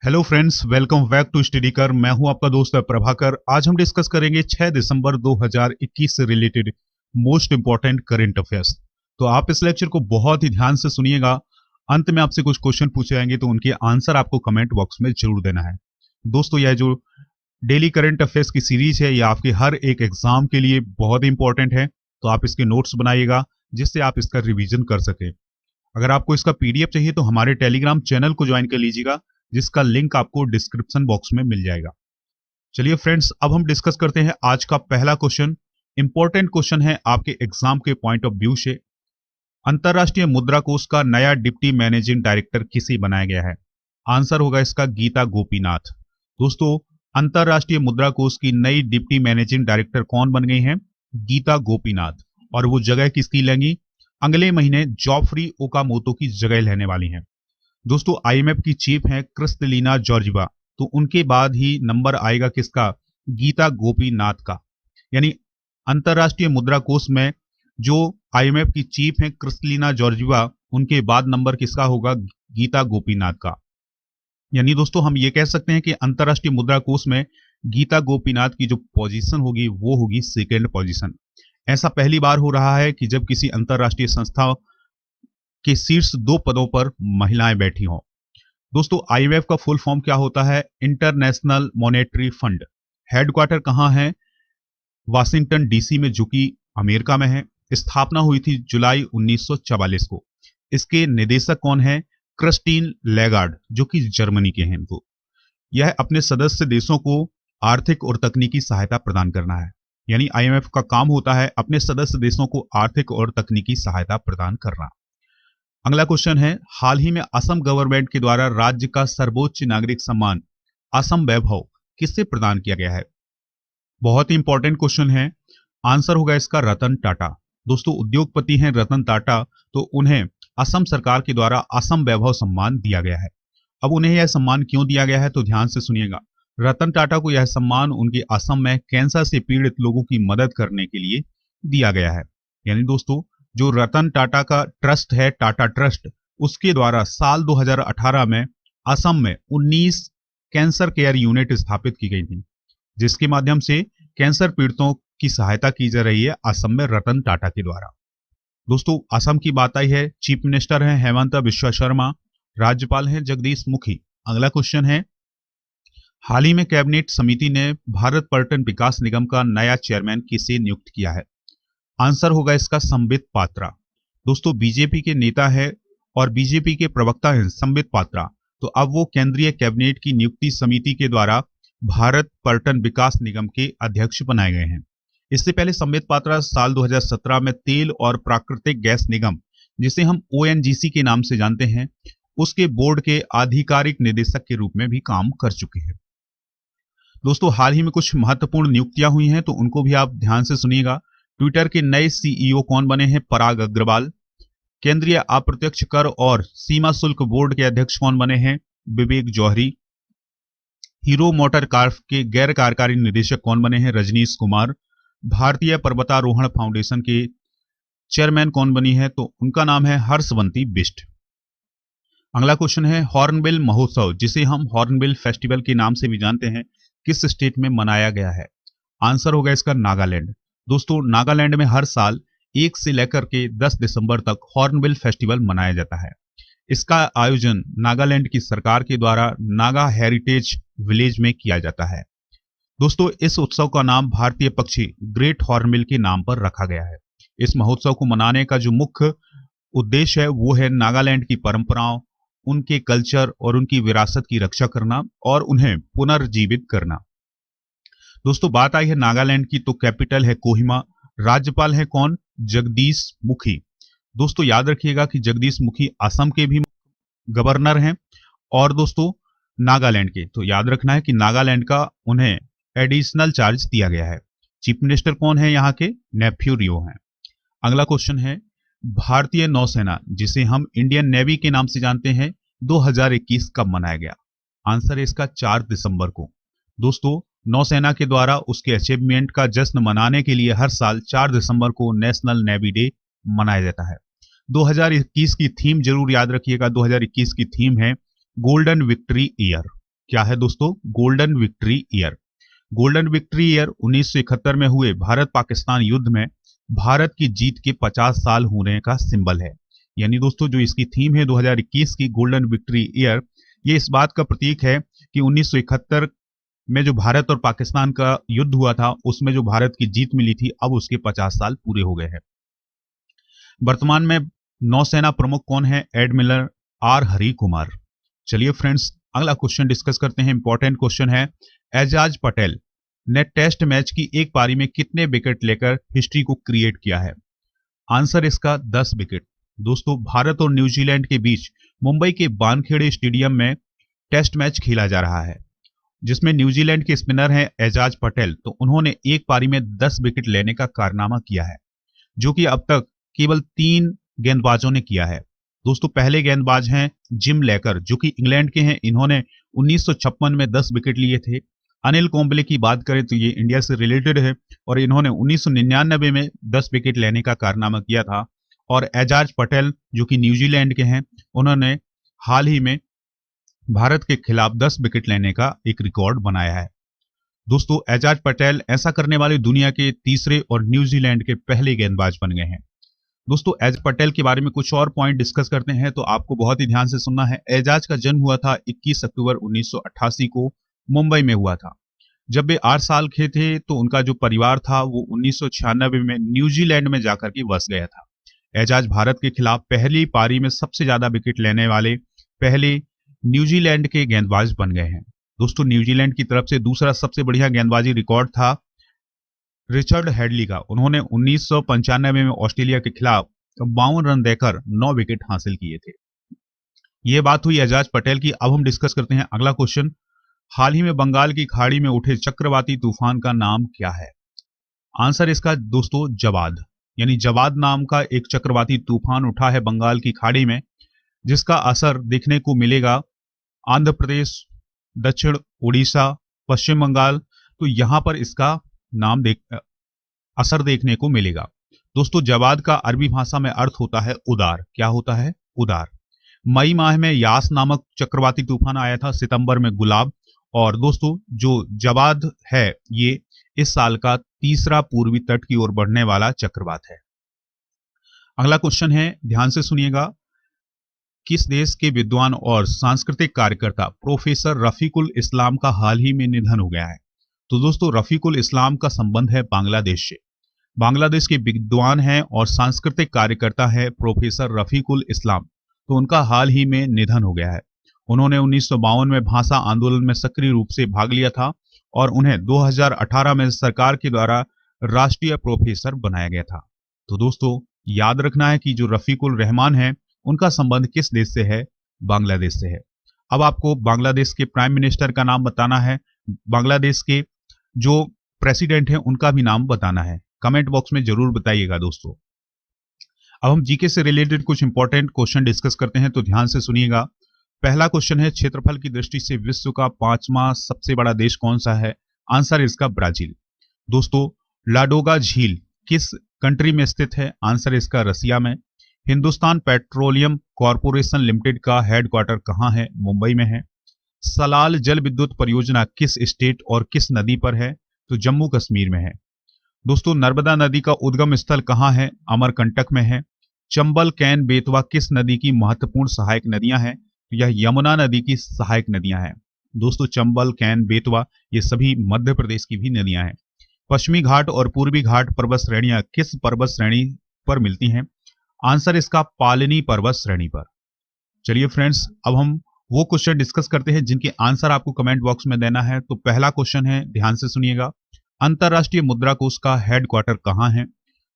Hello friends, welcome back to study कर। मैं हूं आपका दोस्त प्रभाकर। आज हम डिस्कस करेंगे 6 दिसंबर 2021 से related most important current affairs. तो आप इस लेक्चर को बहुत ही ध्यान से सुनिएगा। अंत में आपसे कुछ क्वेश्चन पूछे जाएंगे तो उनके आंसर आपको कमेंट बॉक्स में जरूर देना है। दोस्तों, यह जो डेली करंट अफेयर्स की सीरीज है, यह आपके हर एक एग्जाम के लिए बहुत इंपॉर्टेंट है। तो आप इसके नोट्स बनाइएगा जिससे आप इसका रिवीजन कर सके। अगर आपको इसका पीडीएफ चाहिए तो हमारे टेलीग्राम चैनल को ज्वाइन कर लीजिएगा, जिसका लिंक आपको डिस्क्रिप्शन बॉक्स में मिल जाएगा। चलिए फ्रेंड्स, अब हम डिस्कस करते हैं आज का पहला क्वेश्चन। इंपॉर्टेंट क्वेश्चन है आपके एग्जाम के पॉइंट ऑफ व्यू से। अंतरराष्ट्रीय मुद्रा कोष का नया डिप्टी मैनेजिंग डायरेक्टर किसे बनाया गया है? आंसर होगा इसका गीता गोपीनाथ। दोस्तों, अंतरराष्ट्रीय मुद्रा कोष की नई डिप्टी मैनेजिंग डायरेक्टर कौन बन गई हैं? गीता गोपीनाथ। और वो जगह किसकी लेंगी? अगले महीने जॉफरी ओकामोटो की जगह लेने वाली हैं। दोस्तों, आईएमएफ की चीफ हैं क्रिस्टलिना जॉर्जिवा। तो उनके बाद ही नंबर आएगा किसका? गीता गोपीनाथ का। यानी अंतरराष्ट्रीय मुद्रा कोष में जो आईएमएफ की चीफ हैं क्रिस्टलिना जॉर्जिवा, उनके बाद नंबर किसका होगा? गीता गोपीनाथ का। यानी दोस्तों, हम ये कह सकते हैं कि अंतरराष्ट्रीय मुद्रा कोष में गीता गोपीनाथ की जो पोजीशन होगी वो होगी सेकेंड पोजीशन। ऐसा पहली बार हो रहा है कि जब किसी अंतरराष्ट्रीय संस्था के शीर्ष 2 पदों पर महिलाएं बैठी हों। दोस्तों, आईएमएफ का फुल फॉर्म क्या होता है? International monetary fund. हेडक्वार्टर कहां है? वाशिंगटन डीसी में, जो कि अमेरिका में है। स्थापना हुई थी जुलाई 1944 को। इसके निदेशक कौन है? क्रिस्टीन लेगार्ड, जो कि जर्मनी के हैं। तो यह अपने सदस्य देशों को आर्थिक और तकनीकी सहायता प्रदान करना है। यानी आईएमएफ का काम होता है अपने सदस्य देशों को आर्थिक और तकनीकी सहायता प्रदान करना। अगला क्वेश्चन है, हाल ही में असम गवर्नमेंट के द्वारा राज्य का सर्वोच्च नागरिक सम्मान असम वैभव किससे प्रदान किया गया है? बहुत ही इंपॉर्टेंट क्वेश्चन है। आंसर होगा इसका रतन टाटा। दोस्तों, उद्योगपति हैं रतन टाटा, तो उन्हें असम सरकार के द्वारा असम वैभव सम्मान दिया गया है। अब उन्हें यह सम्मान क्यों दिया गया है तो ध्यान से सुनिएगा। रतन टाटा को यह सम्मान उनके असम में कैंसर से पीड़ित लोगों की मदद करने के लिए दिया गया है। यानी दोस्तों, जो रतन टाटा का ट्रस्ट है, टाटा ट्रस्ट, उसके द्वारा साल 2018 में असम में 19 कैंसर केयर यूनिट स्थापित की गई थी, जिसके माध्यम से कैंसर पीड़ितों की सहायता की जा रही है असम में रतन टाटा के द्वारा। दोस्तों, असम की बात आई है, चीफ मिनिस्टर हैं हेमंत बिश्वा शर्मा, राज्यपाल हैं जगदीश मुखी। अगला क्वेश्चन है, हाल ही में कैबिनेट समिति ने भारत पर्यटन विकास निगम का नया चेयरमैन किसे नियुक्त किया है? आंसर होगा इसका संबित पात्रा। दोस्तों, बीजेपी के नेता है और बीजेपी के प्रवक्ता हैं संबित पात्रा। तो अब वो केंद्रीय कैबिनेट की नियुक्ति समिति के द्वारा भारत पर्यटन विकास निगम के अध्यक्ष बनाए गए हैं। इससे पहले संबित पात्रा साल 2017 में तेल और प्राकृतिक गैस निगम, जिसे हम ओएनजीसी के नाम से जानते हैं, उसके बोर्ड के आधिकारिक निदेशक के रूप में भी काम कर चुके हैं। दोस्तों, हाल ही में कुछ महत्वपूर्ण नियुक्तियां हुई हैं, तो उनको भी आप ध्यान से सुनिएगा। ट्विटर के नए सीईओ कौन बने हैं? पराग अग्रवाल। केंद्रीय अप्रत्यक्ष कर और सीमा शुल्क बोर्ड के अध्यक्ष कौन बने हैं? विवेक जौहरी। हीरो मोटर कार्प के गैर कार्यकारी निदेशक कौन बने हैं? रजनीश कुमार। भारतीय पर्वतारोहण फाउंडेशन के चेयरमैन कौन बनी है? तो उनका नाम है हर्षवंती बिष्ट। अगला क्वेश्चन है, हॉर्नबिल महोत्सव, जिसे हम हॉर्नबिल फेस्टिवल के नाम से भी जानते हैं, किस स्टेट में मनाया गया है? आंसर होगा इसका नागालैंड। दोस्तों, नागालैंड में हर साल 1 से लेकर के 10 दिसंबर तक हॉर्नबिल फेस्टिवल मनाया जाता है। इसका आयोजन नागालैंड की सरकार के द्वारा नागा हेरिटेज विलेज में किया जाता है। दोस्तों, इस उत्सव का नाम भारतीय पक्षी ग्रेट हॉर्नबिल के नाम पर रखा गया है। इस महोत्सव को मनाने का जो मुख्य उद्देश्य है वो है नागालैंड की परंपराओं, उनके कल्चर और उनकी विरासत की रक्षा करना और उन्हें पुनर्जीवित करना। दोस्तों, बात आई है नागालैंड की, तो कैपिटल है कोहिमा। राज्यपाल है कौन? जगदीश मुखी। दोस्तों, याद रखिएगा कि जगदीश मुखी असम के भी गवर्नर हैं और दोस्तों नागालैंड के, तो याद रखना है कि नागालैंड का उन्हें एडिशनल चार्ज दिया गया है। चीफ मिनिस्टर कौन है यहाँ के? नेफ्यू रियो हैं। अगला क्वेश्चन है, भारतीय नौसेना, जिसे हम इंडियन नेवी के नाम से जानते हैं, 2021 कब मनाया गया? आंसर है इसका 4 दिसंबर को। दोस्तों, नौसेना के द्वारा उसके अचीवमेंट का जश्न मनाने के लिए हर साल 4 दिसंबर को नेशनल नेवी डे मनाया जाता है। 2021 की थीम जरूर याद रखिएगा। 2021 की थीम है गोल्डन विक्ट्री ईयर। क्या है दोस्तों? Golden victory year. Golden victory year 1971 में हुए भारत पाकिस्तान युद्ध में भारत की जीत के 50 साल होने का सिंबल है। यानी दोस्तों जो इसकी थीम है 2021 की गोल्डन विक्ट्री ईयर, ये इस बात का प्रतीक है कि 1971 में जो भारत और पाकिस्तान का युद्ध हुआ था उसमें जो भारत की जीत मिली थी, अब उसके 50 साल पूरे हो गए हैं। वर्तमान में नौसेना प्रमुख कौन है? Admiral R Hari Kumar. चलिए फ्रेंड्स, अगला क्वेश्चन डिस्कस करते हैं। इंपॉर्टेंट क्वेश्चन है, एजाज पटेल ने टेस्ट मैच की एक पारी में कितने विकेट लेकर हिस्ट्री को क्रिएट किया है? आंसर इसका 10 विकेट। दोस्तों भारत और न्यूजीलैंड के बीच मुंबई के वानखेड़े स्टेडियम में टेस्ट मैच खेला जा रहा है, जिसमें न्यूजीलैंड के स्पिनर हैं एजाज पटेल। तो उन्होंने एक पारी में 10 विकेट लेने का कारनामा किया है, जो कि अब तक केवल 3 गेंदबाजों ने किया है। दोस्तों पहले गेंदबाज हैं जिम लेकर, जो कि इंग्लैंड के हैं। इन्होंने 1956 में 10 विकेट लिए थे। अनिल कुंबले की बात करें तो ये इंडिया से रिलेटेड है और इन्होंने 1999 में 10 विकेट लेने का कारनामा किया था। और एजाज पटेल जो कि न्यूजीलैंड के हैं, उन्होंने हाल ही में भारत के खिलाफ 10 विकेट लेने का एक रिकॉर्ड बनाया है। दोस्तों एजाज पटेल ऐसा करने वाले दुनिया के तीसरे और न्यूजीलैंड के पहले गेंदबाज बन गए हैं। दोस्तों एजाज पटेल के बारे में कुछ और पॉइंट डिस्कस करते हैं, तो आपको बहुत ही ध्यान से सुनना है। एजाज का जन्म हुआ था 21 अक्टूबर 1988 को मुंबई में हुआ था। जब वे 8 साल के थे तो उनका जो परिवार था वो 1996 में न्यूजीलैंड में जाकर के बस गया था। एजाज भारत के खिलाफ पहली पारी में सबसे ज्यादा विकेट लेने वाले पहले न्यूजीलैंड के गेंदबाज बन गए हैं। दोस्तों न्यूजीलैंड की तरफ से दूसरा सबसे बढ़िया गेंदबाजी रिकॉर्ड था रिचर्ड हेडली का। उन्होंने 1995 में ऑस्ट्रेलिया के खिलाफ 52 रन देकर 9 विकेट हासिल किए थे। यह बात हुई एजाज पटेल की। अब हम डिस्कस करते हैं अगला क्वेश्चन। हाल ही में बंगाल की खाड़ी में उठे चक्रवाती तूफान का नाम क्या है? आंसर इसका दोस्तों जवाद। यानी जवाद नाम का एक चक्रवाती तूफान उठा है बंगाल की खाड़ी में, जिसका असर देखने को मिलेगा आंध्र प्रदेश, दक्षिण उड़ीसा, पश्चिम बंगाल। तो यहां पर इसका नाम असर देखने को मिलेगा। दोस्तों जवाद का अरबी भाषा में अर्थ होता है उदार। क्या होता है? उदार। मई माह में यास नामक चक्रवाती तूफान आया था, सितंबर में गुलाब। और दोस्तों जो जवाद है ये इस साल का तीसरा पूर्वी तट की ओर बढ़ने वाला चक्रवात है। अगला क्वेश्चन है, ध्यान से सुनिएगा। किस देश के विद्वान और सांस्कृतिक कार्यकर्ता प्रोफेसर रफीकुल इस्लाम का हाल ही में निधन हो गया है? तो दोस्तों रफीकुल इस्लाम का संबंध है बांग्लादेश से। बांग्लादेश के विद्वान हैं और सांस्कृतिक कार्यकर्ता है प्रोफेसर रफीकुल इस्लाम। तो उनका हाल ही में निधन हो गया है। उन्होंने 1952 में भाषा आंदोलन में सक्रिय रूप से भाग लिया था और उन्हें 2018 में सरकार के द्वारा राष्ट्रीय प्रोफेसर बनाया गया था। तो दोस्तों याद रखना है कि जो रफीकुल रहमान है उनका संबंध किस देश से है? बांग्लादेश से है। अब आपको बांग्लादेश के प्राइम मिनिस्टर का नाम बताना है, बांग्लादेश के जो प्रेसिडेंट हैं उनका भी नाम बताना है। कमेंट बॉक्स में जरूर बताइएगा दोस्तों। अब हम जीके से रिलेटेड कुछ इंपॉर्टेंट क्वेश्चन डिस्कस करते हैं, तो ध्यान से सुनिएगा। पहला क्वेश्चन है, क्षेत्रफल की दृष्टि से विश्व का 5वां सबसे बड़ा देश कौन सा है? आंसर इसका ब्राजील। दोस्तों लाडोगा झील किस कंट्री में स्थित है? आंसर इसका रसिया में। हिंदुस्तान पेट्रोलियम कॉरपोरेशन लिमिटेड का हेडक्वार्टर कहां है? मुंबई में है। सलाल जल विद्युत परियोजना किस स्टेट और किस नदी पर है? तो जम्मू कश्मीर में है। दोस्तों नर्मदा नदी का उद्गम स्थल कहां है? अमरकंटक में है। चंबल, कैन, बेतवा किस नदी की महत्वपूर्ण सहायक नदियां हैं? यह यमुना नदी की सहायक नदियां हैं। दोस्तों चंबल, कैन, बेतवा ये सभी मध्य प्रदेश की भी नदियां हैं। पश्चिमी घाट और पूर्वी घाट पर्वत श्रेणियां किस पर्वत श्रेणी पर मिलती हैं? आंसर इसका पालनी पर्वत श्रेणी पर। चलिए फ्रेंड्स अब हम वो क्वेश्चन डिस्कस करते हैं जिनके आंसर आपको कमेंट बॉक्स में देना है। तो पहला क्वेश्चन है, ध्यान से सुनिएगा। अंतरराष्ट्रीय मुद्रा कोष का हेडक्वार्टर कहां है?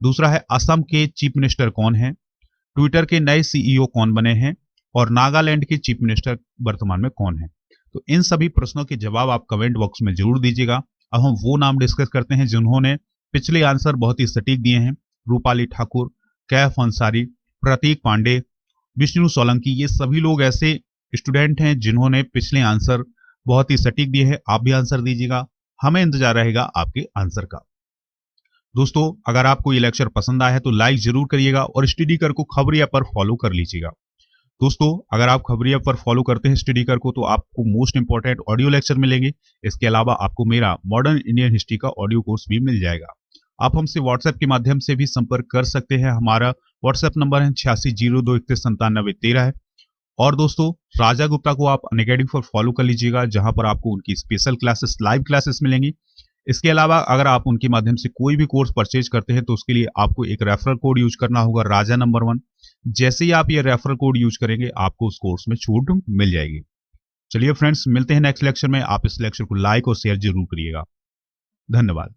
दूसरा है, असम के चीफ मिनिस्टर कौन है? ट्विटर के नए सीईओ कौन बने हैं? और नागालैंड के चीफ मिनिस्टर वर्तमान में कौन है? तो इन सभी प्रश्नों के जवाब आप कमेंट बॉक्स में जरूर दीजिएगा। अब हम वो नाम डिस्कस करते हैं जिन्होंने पिछले आंसर बहुत ही सटीक दिए हैं। रूपाली ठाकुर, कैफ अंसारी, प्रतीक पांडे, विष्णु सोलंकी, ये सभी लोग ऐसे स्टूडेंट हैं जिन्होंने पिछले आंसर बहुत ही सटीक दिए हैं। आप भी आंसर दीजिएगा, हमें इंतजार रहेगा आपके आंसर का। दोस्तों अगर आपको ये लेक्चर पसंद आया है तो लाइक जरूर करिएगा और स्टडी कर को खबरिया पर फॉलो कर लीजिएगा। दोस्तों, अगर आप खबरिया पर फॉलो करते हैं स्टडीकर को, तो आपको मोस्ट इंपॉर्टेंट ऑडियो लेक्चर मिलेंगे। इसके अलावा आपको मेरा मॉडर्न इंडियन हिस्ट्री का ऑडियो कोर्स भी मिल जाएगा। आप हमसे व्हाट्सएप के माध्यम से भी संपर्क कर सकते हैं। हमारा व्हाट्सएप नंबर है 8602319713 है। और दोस्तों, राजा गुप्ता को आप अनअकैडमी पर फॉलो कर लीजिएगा, जहां पर आपको उनकी स्पेशल क्लासेस, लाइव क्लासेस मिलेंगी। इसके अलावा अगर आप उनके माध्यम से कोई भी कोर्स परचेज करते हैं, तो उसके लिए आपको एक रेफरल कोड यूज करना होगा, राजा नंबर 1। जैसे ही आप ये रेफरल कोड यूज करेंगे, आपको उस कोर्स में छूट मिल जाएगी। चलिए फ्रेंड्स, मिलते हैं नेक्स्ट लेक्चर में। आप इस लेक्चर को लाइक और शेयर जरूर करिएगा। धन्यवाद।